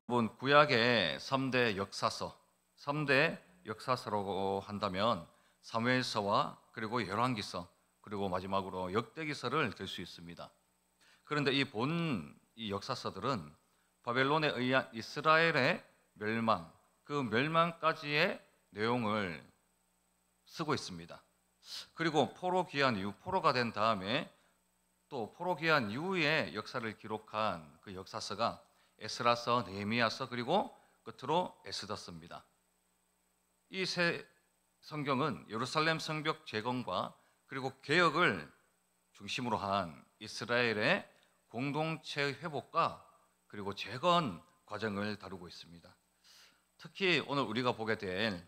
여러분, 구약의 3대 역사서, 3대 역사서라고 한다면 사무엘서와 그리고 열왕기서, 그리고 마지막으로 역대기서를 들 수 있습니다. 그런데 이 역사서들은 바벨론에 의한 이스라엘의 멸망, 그 멸망까지의 내용을 쓰고 있습니다. 그리고 포로 귀환 이후, 포로가 된 다음에 또 포로 귀환 이후의 역사를 기록한 그 역사서가 에스라서, 느헤미야서, 그리고 끝으로 에스더서입니다. 이 세 성경은 예루살렘 성벽 재건과 그리고 개혁을 중심으로 한 이스라엘의 공동체의 회복과 그리고 재건 과정을 다루고 있습니다. 특히 오늘 우리가 보게 될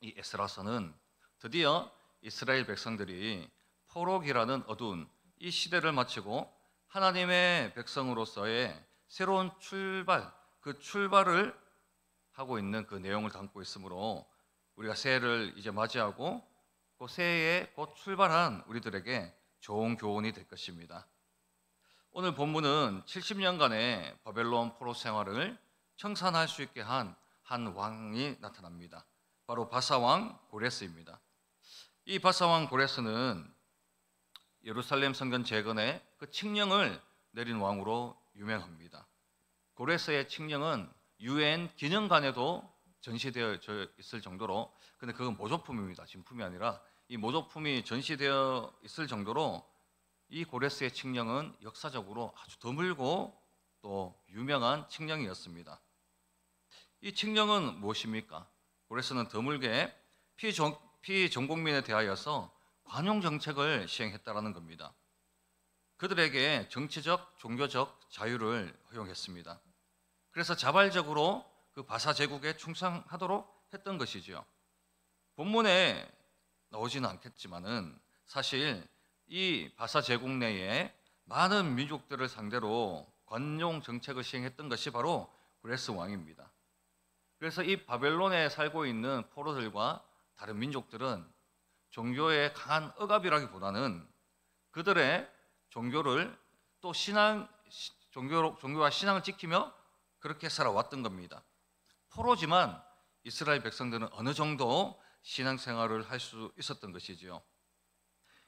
이 에스라서는 드디어 이스라엘 백성들이 포로기라는 어두운 이 시대를 마치고 하나님의 백성으로서의 새로운 출발, 그 출발을 하고 있는 그 내용을 담고 있으므로 우리가 새해를 이제 맞이하고 그 새해에 곧 출발한 우리들에게 좋은 교훈이 될 것입니다. 오늘 본문은 70년간의 바벨론 포로 생활을 청산할 수 있게 한 왕이 나타납니다. 바로 바사왕 고레스입니다. 이 바사왕 고레스는 예루살렘 성전 재건의 그 칙령을 내린 왕으로 유명합니다. 고레스의 칙령은 유엔 기념관에도 전시되어 있을 정도로, 근데 그건 모조품입니다. 진품이 아니라 이 모조품이 전시되어 있을 정도로 이 고레스의 칙령은 역사적으로 아주 드물고 또 유명한 칙령이었습니다. 이 칙령은 무엇입니까? 고레스는 드물게 피전국민에 대하여서 관용 정책을 시행했다라는 겁니다. 그들에게 정치적, 종교적 자유를 허용했습니다. 그래서 자발적으로 그 바사 제국에 충성하도록 했던 것이지요. 본문에 나오지는 않겠지만은 사실 이 바사 제국 내에 많은 민족들을 상대로 관용 정책을 시행했던 것이 바로 고레스 왕입니다. 그래서 이 바벨론에 살고 있는 포로들과 다른 민족들은 종교에 강한 억압이라기보다는 그들의 종교를 또 종교와 신앙을 지키며 그렇게 살아왔던 겁니다. 포로지만 이스라엘 백성들은 어느 정도 신앙생활을 할 수 있었던 것이지요.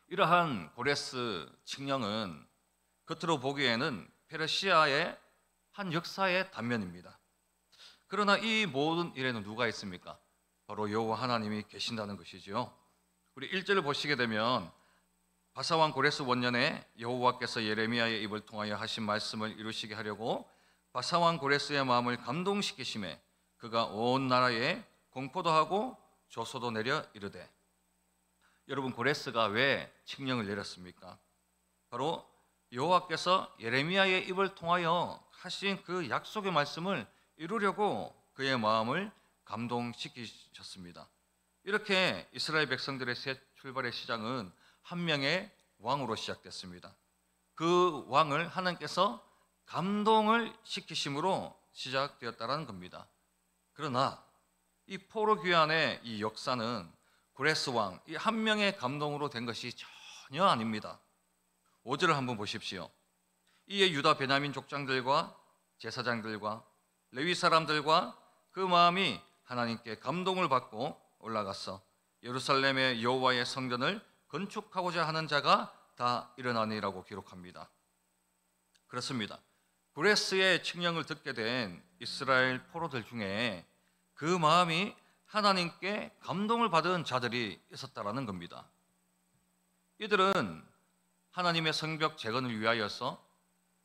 이러한 고레스 칙령은 겉으로 보기에는 페르시아의 한 역사의 단면입니다. 그러나 이 모든 일에는 누가 있습니까? 바로 여호와 하나님이 계신다는 것이지요. 우리 1절을 보시게 되면 바사왕 고레스 원년에 여호와께서 예레미야의 입을 통하여 하신 말씀을 이루시게 하려고 바사왕 고레스의 마음을 감동시키심에 그가 온 나라에 공포도 하고 조소도 내려 이르되. 여러분, 고레스가 왜 칙령을 내렸습니까? 바로 여호와께서 예레미야의 입을 통하여 하신 그 약속의 말씀을 이루려고 그의 마음을 감동시키셨습니다. 이렇게 이스라엘 백성들의 새 출발의 시작은 한 명의 왕으로 시작됐습니다. 그 왕을 하나님께서 감동을 시키심으로 시작되었다는 겁니다. 그러나 이 포로 귀환의 이 역사는 고레스 왕 이 한 명의 감동으로 된 것이 전혀 아닙니다. 5절을 한번 보십시오. 이에 유다 베냐민 족장들과 제사장들과 레위 사람들과 그 마음이 하나님께 감동을 받고 올라가서 예루살렘의 여호와의 성전을 건축하고자 하는 자가 다 일어나니라고 기록합니다. 그렇습니다. 고레스의 칙령을 듣게 된 이스라엘 포로들 중에 그 마음이 하나님께 감동을 받은 자들이 있었다라는 겁니다. 이들은 하나님의 성벽 재건을 위하여서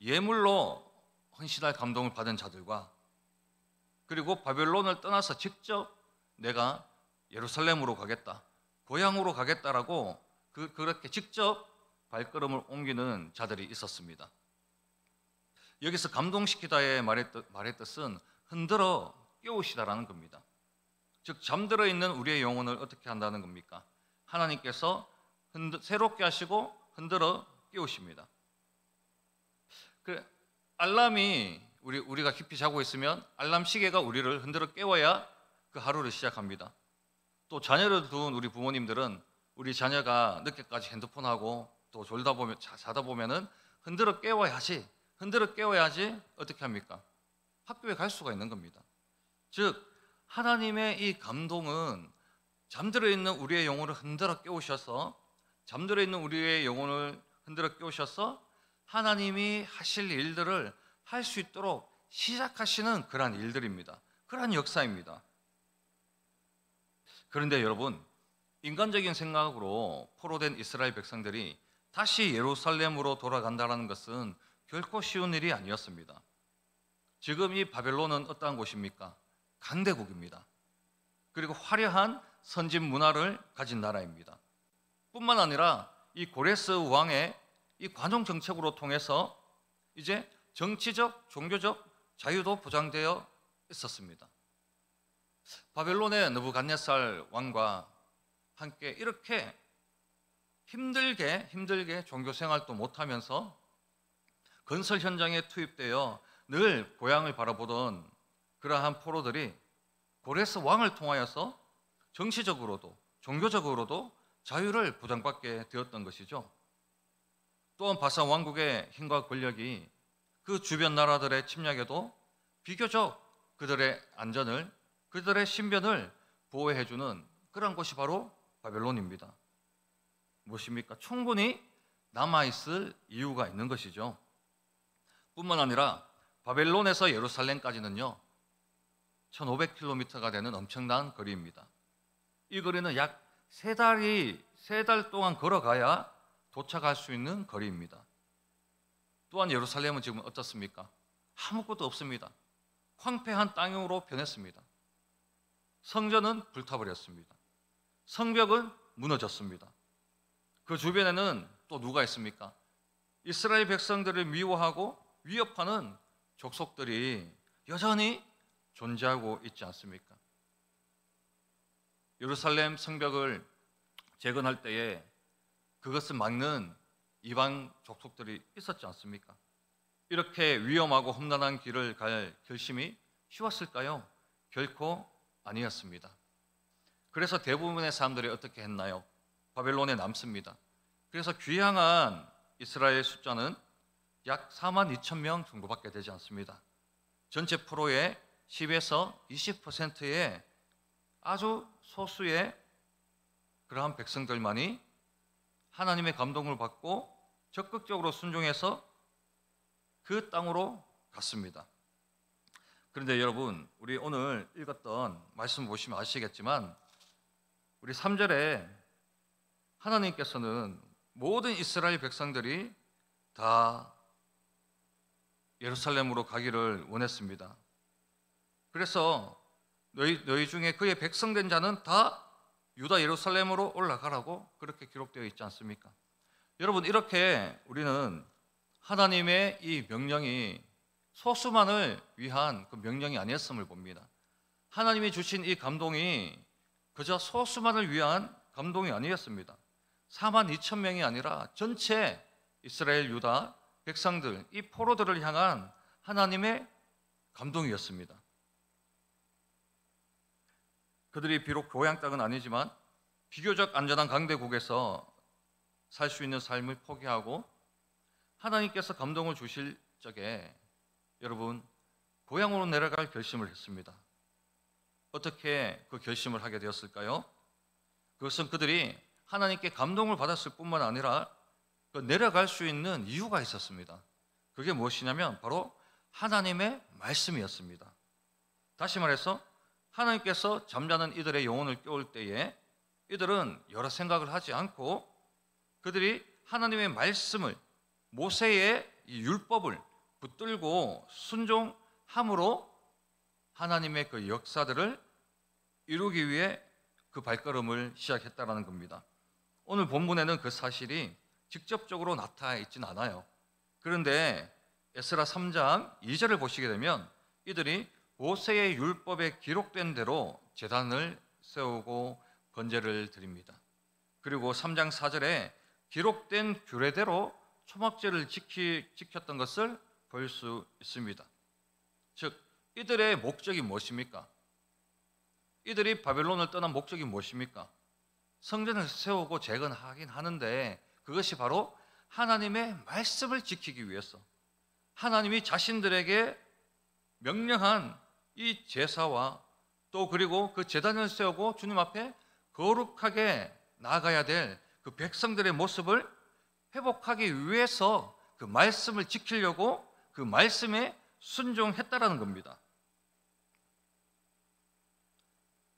예물로 헌신할 감동을 받은 자들과 그리고 바벨론을 떠나서 직접 내가 예루살렘으로 가겠다, 고향으로 가겠다라고 그렇게 직접 발걸음을 옮기는 자들이 있었습니다. 여기서 감동시키다의 말의 뜻은 흔들어 깨우시다라는 겁니다. 즉 잠들어 있는 우리의 영혼을 어떻게 한다는 겁니까? 하나님께서 새롭게 하시고 흔들어 깨우십니다. 알람이 우리가 깊이 자고 있으면 알람 시계가 우리를 흔들어 깨워야 그 하루를 시작합니다. 또 자녀를 둔 우리 부모님들은 우리 자녀가 늦게까지 핸드폰하고 또 자다 보면은 흔들어 깨워야지 흔들어 깨워야지 어떻게 합니까? 학교에 갈 수가 있는 겁니다. 즉 하나님의 이 감동은 잠들어 있는 우리의 영혼을 흔들어 깨우셔서 잠들어 있는 우리의 영혼을 흔들어 깨우셔서 하나님이 하실 일들을 할 수 있도록 시작하시는 그러한 일들입니다. 그러한 역사입니다. 그런데 여러분, 인간적인 생각으로 포로된 이스라엘 백성들이 다시 예루살렘으로 돌아간다는 것은 결코 쉬운 일이 아니었습니다. 지금 이 바벨론은 어떠한 곳입니까? 강대국입니다. 그리고 화려한 선진 문화를 가진 나라입니다. 뿐만 아니라 이 고레스 왕의 이 관용 정책으로 통해서 이제 정치적, 종교적 자유도 보장되어 있었습니다. 바벨론의 느부갓네살 왕과 함께 이렇게 힘들게 종교 생활도 못하면서 건설 현장에 투입되어 늘 고향을 바라보던 그러한 포로들이 고레스 왕을 통하여서 정치적으로도 종교적으로도 자유를 보장받게 되었던 것이죠. 또한 바산 왕국의 힘과 권력이 그 주변 나라들의 침략에도 비교적 그들의 안전을, 그들의 신변을 보호해주는 그런 곳이 바로 바벨론입니다. 무엇입니까? 충분히 남아있을 이유가 있는 것이죠. 뿐만 아니라 바벨론에서 예루살렘까지는요 1500km가 되는 엄청난 거리입니다. 이 거리는 약 3달 동안 걸어가야 도착할 수 있는 거리입니다. 또한 예루살렘은 지금 어떻습니까? 아무것도 없습니다. 황폐한 땅으로 변했습니다. 성전은 불타버렸습니다. 성벽은 무너졌습니다. 그 주변에는 또 누가 있습니까? 이스라엘 백성들을 미워하고 위협하는 족속들이 여전히 존재하고 있지 않습니까? 예루살렘 성벽을 재건할 때에 그것을 막는 이방 족속들이 있었지 않습니까? 이렇게 위험하고 험난한 길을 갈 결심이 쉬웠을까요? 결코 아니었습니다. 그래서 대부분의 사람들이 어떻게 했나요? 바벨론에 남습니다. 그래서 귀향한 이스라엘 숫자는 약 42,000명 정도밖에 되지 않습니다. 전체 포로의 10에서 20%의 아주 소수의 그러한 백성들만이 하나님의 감동을 받고 적극적으로 순종해서 그 땅으로 갔습니다. 그런데 여러분, 우리 오늘 읽었던 말씀 보시면 아시겠지만 우리 3절에 하나님께서는 모든 이스라엘 백성들이 다 예루살렘으로 가기를 원했습니다. 그래서 너희 중에 그의 백성된 자는 다 유다 예루살렘으로 올라가라고 그렇게 기록되어 있지 않습니까? 여러분, 이렇게 우리는 하나님의 이 명령이 소수만을 위한 그 명령이 아니었음을 봅니다. 하나님이 주신 이 감동이 그저 소수만을 위한 감동이 아니었습니다. 42,000명이 아니라 전체 이스라엘 유다 백성들, 이 포로들을 향한 하나님의 감동이었습니다. 그들이 비록 교양 땅은 아니지만 비교적 안전한 강대국에서 살 수 있는 삶을 포기하고 하나님께서 감동을 주실 적에 여러분 고향으로 내려갈 결심을 했습니다. 어떻게 그 결심을 하게 되었을까요? 그것은 그들이 하나님께 감동을 받았을 뿐만 아니라 그 내려갈 수 있는 이유가 있었습니다. 그게 무엇이냐면 바로 하나님의 말씀이었습니다. 다시 말해서 하나님께서 잠자는 이들의 영혼을 깨울 때에 이들은 여러 생각을 하지 않고 그들이 하나님의 말씀을, 모세의 이 율법을 붙들고 순종함으로 하나님의 그 역사들을 이루기 위해 그 발걸음을 시작했다는 겁니다. 오늘 본문에는 그 사실이 직접적으로 나타나 있지는 않아요. 그런데 에스라 3장 2절을 보시게 되면 이들이 모세의 율법에 기록된 대로 제단을 세우고 번제를 드립니다. 그리고 3장 4절에 기록된 규례대로 초막제를 지켰던 것을 볼 수 있습니다. 즉 이들의 목적이 무엇입니까? 이들이 바벨론을 떠난 목적이 무엇입니까? 성전을 세우고 재건하긴 하는데 그것이 바로 하나님의 말씀을 지키기 위해서, 하나님이 자신들에게 명령한 이 제사와 또 그리고 그 제단을 세우고 주님 앞에 거룩하게 나아가야 될 그 백성들의 모습을 회복하기 위해서 그 말씀을 지키려고 그 말씀에 순종했다라는 겁니다.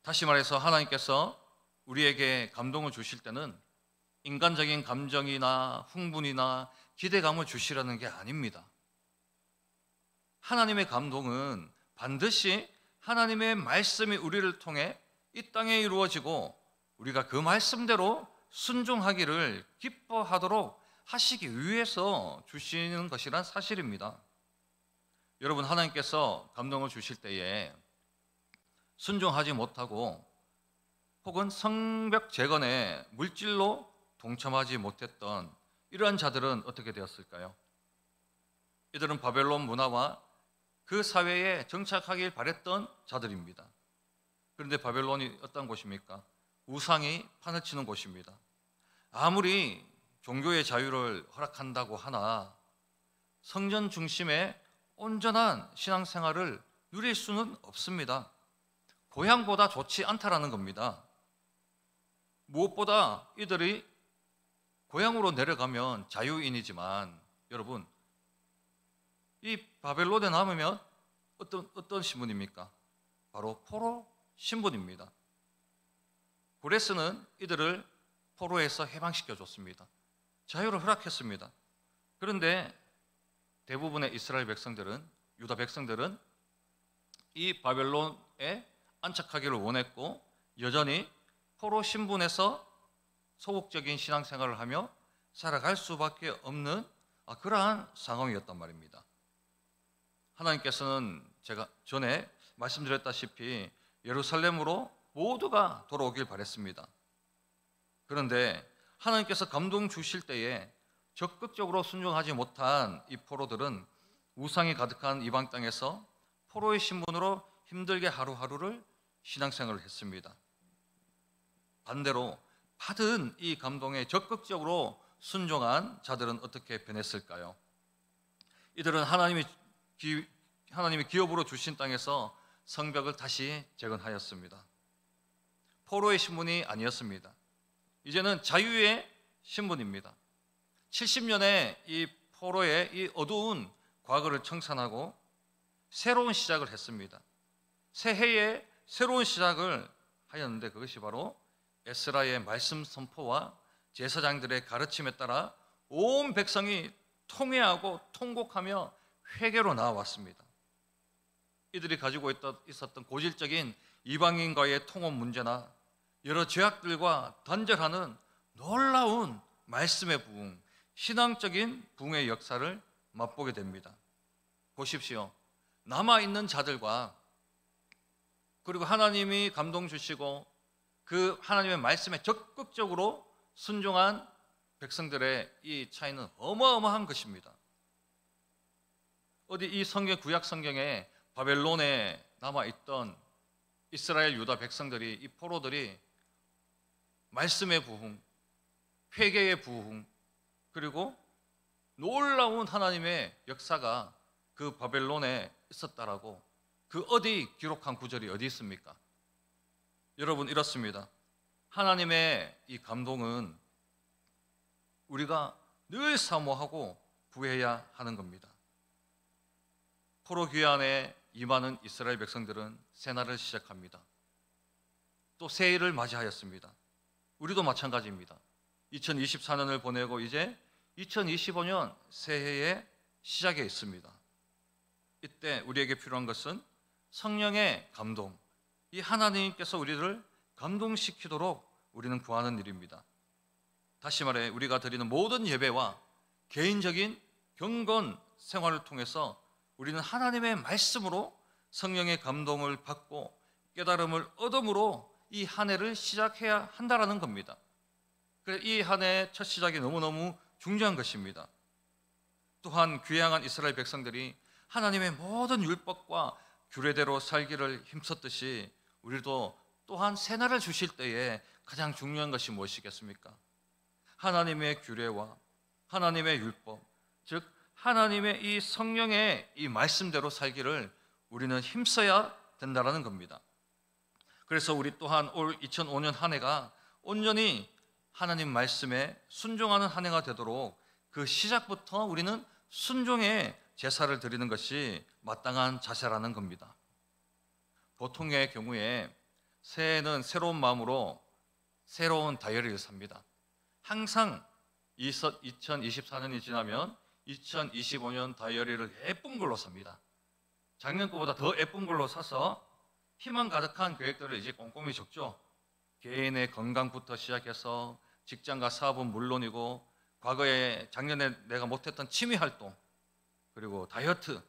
다시 말해서 하나님께서 우리에게 감동을 주실 때는 인간적인 감정이나 흥분이나 기대감을 주시라는 게 아닙니다. 하나님의 감동은 반드시 하나님의 말씀이 우리를 통해 이 땅에 이루어지고 우리가 그 말씀대로 순종하기를 기뻐하도록 하시기 위해서 주시는 것이란 사실입니다. 여러분, 하나님께서 감동을 주실 때에 순종하지 못하고 혹은 성벽 재건에 물질로 동참하지 못했던 이러한 자들은 어떻게 되었을까요? 이들은 바벨론 문화와 그 사회에 정착하길 바랬던 자들입니다. 그런데 바벨론이 어떤 곳입니까? 우상이 판을 치는 곳입니다. 아무리 종교의 자유를 허락한다고 하나 성전 중심의 온전한 신앙생활을 누릴 수는 없습니다. 고향보다 좋지 않다라는 겁니다. 무엇보다 이들이 고향으로 내려가면 자유인이지만 여러분, 이 바벨론에 남으면 어떤 신분입니까? 바로 포로 신분입니다. 고레스는 이들을 포로에서 해방시켜 줬습니다. 자유를 허락했습니다. 그런데 대부분의 이스라엘 백성들은, 유다 백성들은 이 바벨론에 안착하기를 원했고 여전히 포로 신분에서 소극적인 신앙생활을 하며 살아갈 수밖에 없는 그러한 상황이었단 말입니다. 하나님께서는 제가 전에 말씀드렸다시피 예루살렘으로 모두가 돌아오길 바랬습니다. 그런데 하나님께서 감동 주실 때에 적극적으로 순종하지 못한 이 포로들은 우상이 가득한 이방 땅에서 포로의 신분으로 힘들게 하루하루를 신앙생활을 했습니다. 반대로 받은 이 감동에 적극적으로 순종한 자들은 어떻게 변했을까요? 이들은 하나님이 기업으로 주신 땅에서 성벽을 다시 재건하였습니다. 포로의 신분이 아니었습니다. 이제는 자유의 신분입니다. 70년의 이 포로의 이 어두운 과거를 청산하고 새로운 시작을 했습니다. 새해의 새로운 시작을 하였는데 그것이 바로 에스라의 말씀 선포와 제사장들의 가르침에 따라 온 백성이 통회하고 통곡하며 회개로 나아왔습니다. 이들이 가지고 있었던 고질적인 이방인과의 통혼 문제나 여러 죄악들과 단절하는 놀라운 말씀의 부흥, 신앙적인 부흥의 역사를 맛보게 됩니다. 보십시오. 남아있는 자들과 그리고 하나님이 감동 주시고 그 하나님의 말씀에 적극적으로 순종한 백성들의 이 차이는 어마어마한 것입니다. 어디 이 구약 성경에 바벨론에 남아있던 이스라엘 유다 백성들이, 이 포로들이 말씀의 부흥, 회개의 부흥, 그리고 놀라운 하나님의 역사가 그 바벨론에 있었다라고 그 어디 기록한 구절이 어디 있습니까? 여러분, 이렇습니다. 하나님의 이 감동은 우리가 늘 사모하고 구해야 하는 겁니다. 포로 귀환에 임하는 이스라엘 백성들은 새날을 시작합니다. 또 새해를 맞이하였습니다. 우리도 마찬가지입니다. 2024년을 보내고 이제 2025년 새해의 시작에 있습니다. 이때 우리에게 필요한 것은 성령의 감동, 이 하나님께서 우리를 감동시키도록 우리는 구하는 일입니다. 다시 말해 우리가 드리는 모든 예배와 개인적인 경건 생활을 통해서 우리는 하나님의 말씀으로 성령의 감동을 받고 깨달음을 얻음으로 이 한 해를 시작해야 한다라는 겁니다. 그래서 이 한 해의 첫 시작이 너무너무 중요한 것입니다. 또한 귀향한 이스라엘 백성들이 하나님의 모든 율법과 규례대로 살기를 힘썼듯이 우리도 또한 새날을 주실 때에 가장 중요한 것이 무엇이겠습니까? 하나님의 규례와 하나님의 율법, 즉 하나님의 이 성령의 이 말씀대로 살기를 우리는 힘써야 된다는 겁니다. 그래서 우리 또한 올 2005년 한 해가 온전히 하나님 말씀에 순종하는 한 해가 되도록 그 시작부터 우리는 순종의 제사를 드리는 것이 마땅한 자세라는 겁니다. 보통의 경우에 새해는 새로운 마음으로 새로운 다이어리를 삽니다. 항상 2024년이 지나면 2025년 다이어리를 예쁜 걸로 삽니다. 작년 거보다 더 예쁜 걸로 사서 희망 가득한 계획들을 이제 꼼꼼히 적죠. 개인의 건강부터 시작해서 직장과 사업은 물론이고 과거에 작년에 내가 못했던 취미 활동, 그리고 다이어트,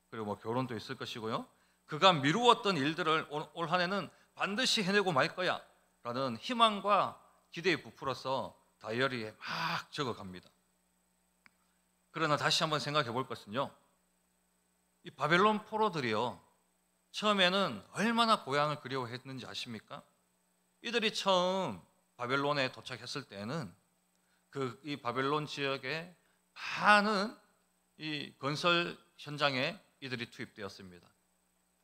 그리고 뭐 결혼도 있을 것이고요. 그간 미루었던 일들을 올 한 해는 반드시 해내고 말 거야 라는 희망과 기대에 부풀어서 다이어리에 막 적어갑니다. 그러나 다시 한번 생각해 볼 것은요, 이 바벨론 포로들이요, 처음에는 얼마나 고향을 그리워했는지 아십니까? 이들이 처음 바벨론에 도착했을 때는 이 바벨론 지역에 많은 이 건설 현장에 이들이 투입되었습니다.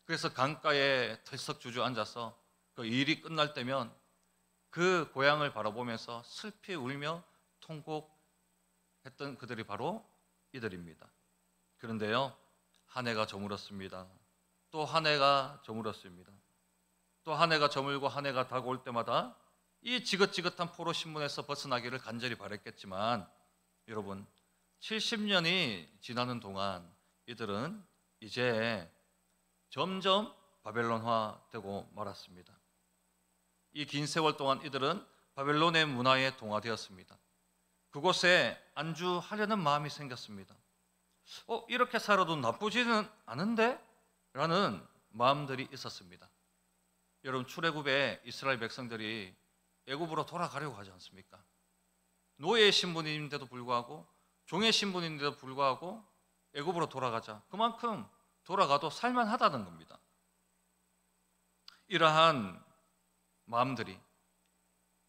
그래서 강가에 털썩 주저앉아서 그 일이 끝날 때면 그 고향을 바라보면서 슬피 울며 통곡했던 그들이 바로 이들입니다. 그런데요, 한 해가 저물었습니다. 또 한 해가 저물었습니다. 또 한 해가 저물고 한 해가 다가올 때마다 이 지긋지긋한 포로 신문에서 벗어나기를 간절히 바랬겠지만, 여러분, 70년이 지나는 동안 이들은 이제 점점 바벨론화 되고 말았습니다. 이 긴 세월 동안 이들은 바벨론의 문화에 동화되었습니다. 그곳에 안주하려는 마음이 생겼습니다. 이렇게 살아도 나쁘지는 않은데? 라는 마음들이 있었습니다. 여러분, 출애굽에 이스라엘 백성들이 애굽으로 돌아가려고 하지 않습니까? 노예의 신분인데도 불구하고, 종의 신분인데도 불구하고 애굽으로 돌아가자. 그만큼 돌아가도 살만하다는 겁니다. 이러한 마음들이,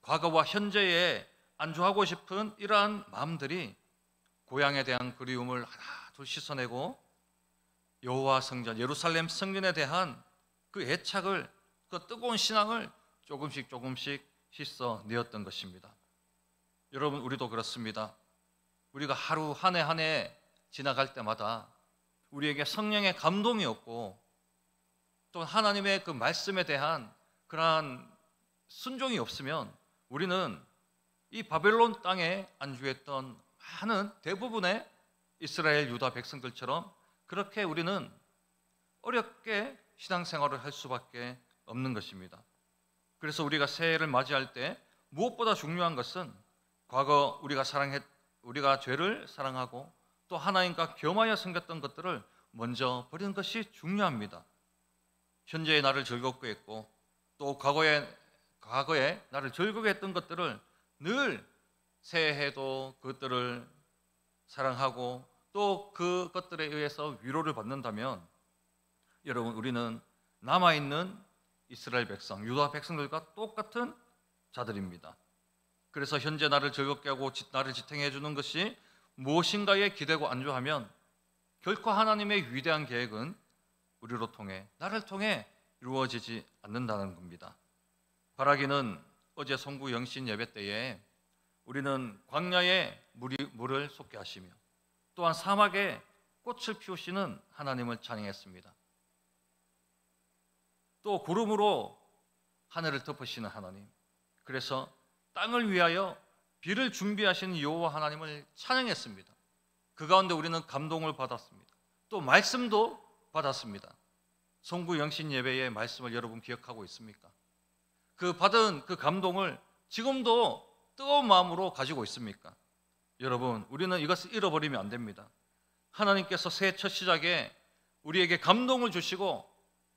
과거와 현재에 안주하고 싶은 이러한 마음들이 고향에 대한 그리움을 하나 둘 씻어내고 여호와 성전, 예루살렘 성전에 대한 그 애착을, 그 뜨거운 신앙을 조금씩 씻어내었던 것입니다. 여러분, 우리도 그렇습니다. 우리가 하루 한 해 한 해 지나갈 때마다 우리에게 성령의 감동이 없고 또 하나님의 그 말씀에 대한 그러한 순종이 없으면 우리는 이 바벨론 땅에 안주했던 많은 대부분의 이스라엘 유다 백성들처럼 그렇게 우리는 어렵게 신앙생활을 할 수밖에 없는 것입니다. 그래서 우리가 새해를 맞이할 때 무엇보다 중요한 것은 과거 우리가 죄를 사랑하고 또 하나님과 겸하여 섬겼던 것들을 먼저 버리는 것이 중요합니다. 현재의 나를 즐겁게 했고 또 과거에 나를 즐겁게 했던 것들을 늘 새해에도 그것들을 사랑하고 또 그것들에 의해서 위로를 받는다면, 여러분, 우리는 남아있는 이스라엘 백성, 유다 백성들과 똑같은 자들입니다. 그래서 현재 나를 즐겁게 하고 나를 지탱해 주는 것이 무엇인가에 기대고 안주하면 결코 하나님의 위대한 계획은 우리로 통해, 나를 통해 이루어지지 않는다는 겁니다. 바라기는 어제 송구 영신 예배 때에 우리는 광야에 물을 솟게 하시며 또한 사막에 꽃을 피우시는 하나님을 찬양했습니다. 또 구름으로 하늘을 덮으시는 하나님, 그래서 땅을 위하여 비를 준비하시는 여호와 하나님을 찬양했습니다. 그 가운데 우리는 감동을 받았습니다. 또 말씀도 받았습니다. 송구 영신 예배의 말씀을 여러분 기억하고 있습니까? 그 받은 그 감동을 지금도 뜨거운 마음으로 가지고 있습니까? 여러분, 우리는 이것을 잃어버리면 안 됩니다. 하나님께서 새해 첫 시작에 우리에게 감동을 주시고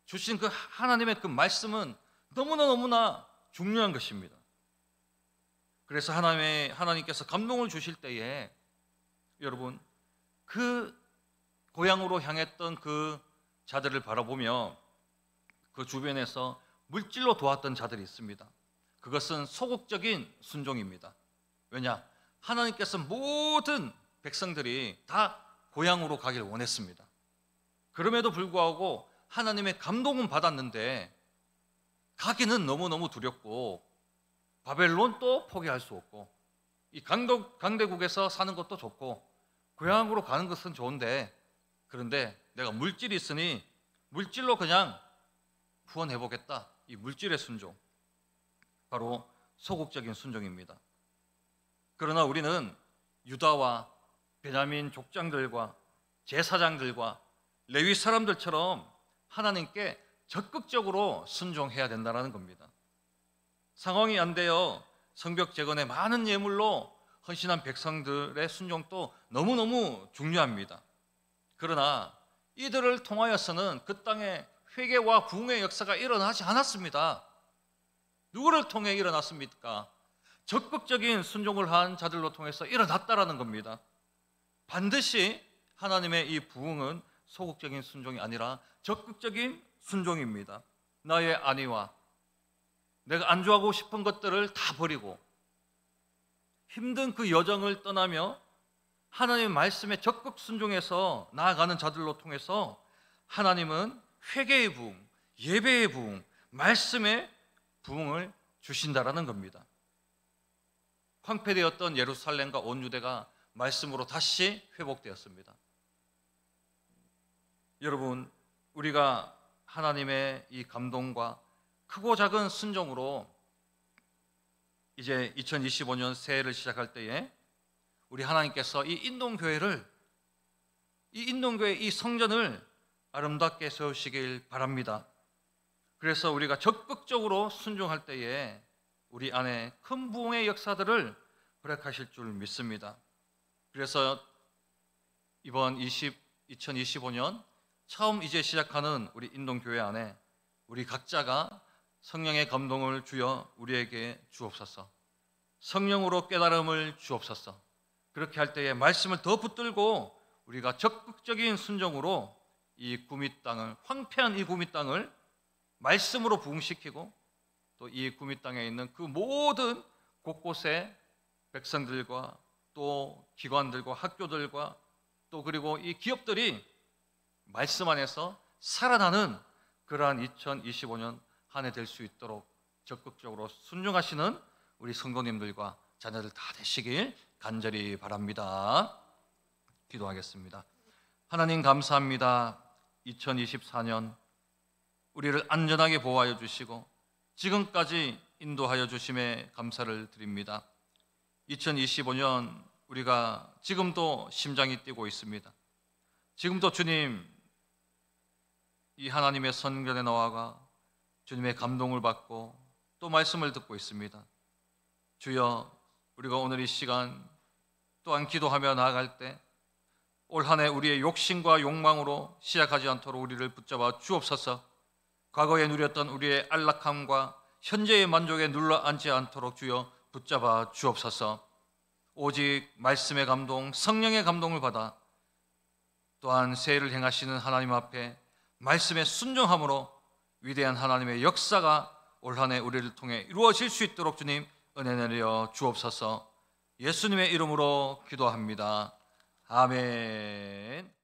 주신 그 하나님의 그 말씀은 너무나 중요한 것입니다. 그래서 하나님께서 감동을 주실 때에 여러분, 그 고향으로 향했던 그 자들을 바라보며 그 주변에서 물질로 도왔던 자들이 있습니다. 그것은 소극적인 순종입니다. 왜냐? 하나님께서 모든 백성들이 다 고향으로 가길 원했습니다. 그럼에도 불구하고 하나님의 감동은 받았는데 가기는 너무너무 두렵고 바벨론도 포기할 수 없고 이 강대국에서 사는 것도 좋고 고향으로 가는 것은 좋은데 그런데 내가 물질이 있으니 물질로 그냥 후원해보겠다. 이 물질의 순종, 바로 소극적인 순종입니다. 그러나 우리는 유다와 베냐민 족장들과 제사장들과 레위 사람들처럼 하나님께 적극적으로 순종해야 된다는 겁니다. 상황이 안 되어 성벽 재건에 많은 예물로 헌신한 백성들의 순종도 너무너무 중요합니다. 그러나 이들을 통하여서는 그 땅에 회개와 부흥의 역사가 일어나지 않았습니다. 누구를 통해 일어났습니까? 적극적인 순종을 한 자들로 통해서 일어났다라는 겁니다. 반드시 하나님의 이 부흥은 소극적인 순종이 아니라 적극적인 순종입니다. 나의 안위와 내가 안주하고 싶은 것들을 다 버리고 힘든 그 여정을 떠나며 하나님의 말씀에 적극 순종해서 나아가는 자들로 통해서 하나님은 회개의 부흥, 예배의 부흥, 말씀의 부흥을 주신다라는 겁니다. 황폐되었던 예루살렘과 온 유대가 말씀으로 다시 회복되었습니다. 여러분, 우리가 하나님의 이 감동과 크고 작은 순종으로 이제 2025년 새해를 시작할 때에 우리 하나님께서 이 인동교회 이 성전을 아름답게 세우시길 바랍니다. 그래서 우리가 적극적으로 순종할 때에 우리 안에 큰 부흥의 역사들을 허락하실 줄 믿습니다. 그래서 이번 2025년 처음 이제 시작하는 우리 인동교회 안에 우리 각자가 성령의 감동을 주여 우리에게 주옵소서. 성령으로 깨달음을 주옵소서. 그렇게 할 때에 말씀을 더 붙들고 우리가 적극적인 순종으로 이 구미 땅을, 황폐한 이 구미 땅을 말씀으로 부흥시키고 또 이 구미 땅에 있는 그 모든 곳곳에 백성들과 또 기관들과 학교들과 또 그리고 이 기업들이 말씀 안에서 살아나는 그러한 2025년 한 해 될 수 있도록 적극적으로 순종하시는 우리 성도님들과 자녀들 다 되시길 간절히 바랍니다. 기도하겠습니다. 하나님 감사합니다. 2024년 우리를 안전하게 보호하여 주시고 지금까지 인도하여 주심에 감사를 드립니다. 2025년 우리가 지금도 심장이 뛰고 있습니다. 지금도 주님 이 하나님의 선견에 나아가 주님의 감동을 받고 또 말씀을 듣고 있습니다. 주여, 우리가 오늘 이 시간 또한 기도하며 나아갈 때 올 한 해 우리의 욕심과 욕망으로 시작하지 않도록 우리를 붙잡아 주옵소서. 과거에 누렸던 우리의 안락함과 현재의 만족에 눌러앉지 않도록 주여 붙잡아 주옵소서. 오직 말씀의 감동, 성령의 감동을 받아 또한 새해를 행하시는 하나님 앞에 말씀에 순종함으로 위대한 하나님의 역사가 올 한 해 우리를 통해 이루어질 수 있도록 주님 은혜 내려 주옵소서. 예수님의 이름으로 기도합니다. 아멘.